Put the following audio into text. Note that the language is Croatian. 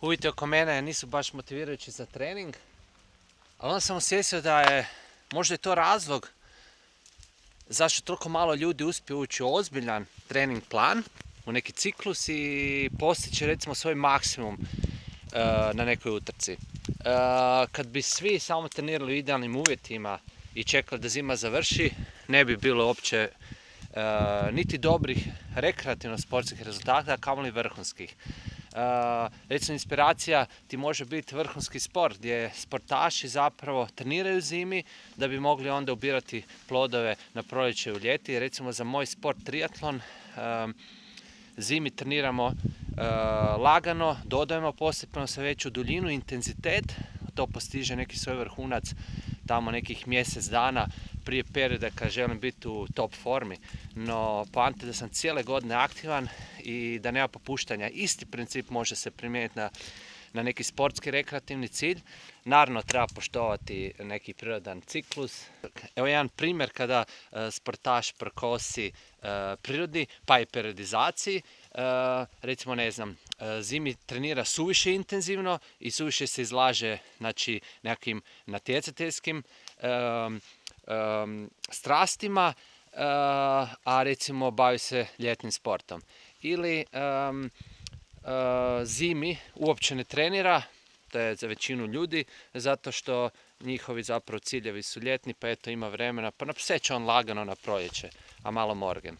uvjeti oko mene nisu baš motivirajući za trening, ali onda sam osjećao da je možda je to razlog zašto toliko malo ljudi uspije ući u ozbiljan trening plan, u neki ciklus i postići recimo svoj maksimum na nekoj utrci. Kad bi svi samo trenirali u idealnim uvjetima i čekali da zima završi, ne bi bilo uopće niti dobrih rekreativno-sportskih rezultata, a kamoli vrhunskih. Recimo, inspiracija ti može biti vrhunski sport gdje sportaši zapravo treniraju zimi da bi mogli onda ubirati plodove na proljeće i u ljeti. Recimo za moj sport triatlon zimi treniramo lagano, dodajemo postepeno sve veću duljinu i intenzitet. To postiže neki svoj vrhunac tamo nekih mjesec dana prije perioda kad želim biti u top formi. No, poanta je da sam cijele godine aktivan i da nema popuštanja. Isti princip može se primijeniti na neki sportski rekreativni cilj. Naravno, treba poštovati neki prirodan ciklus. Evo jedan primjer kada sportaš prkosi prirodi, pa i periodizaciji. Recimo, ne znam, zimi trenira suviše intenzivno i suviše se izlaže nekakvim natjecateljskim strastima, a recimo bavi se ljetnim sportom. Ili zimi uopće ne trenira, to je za većinu ljudi, zato što njihovi zapravo ciljevi su ljetni, pa eto ima vremena, pa napseće on lagano na proljeće, a malo morgen.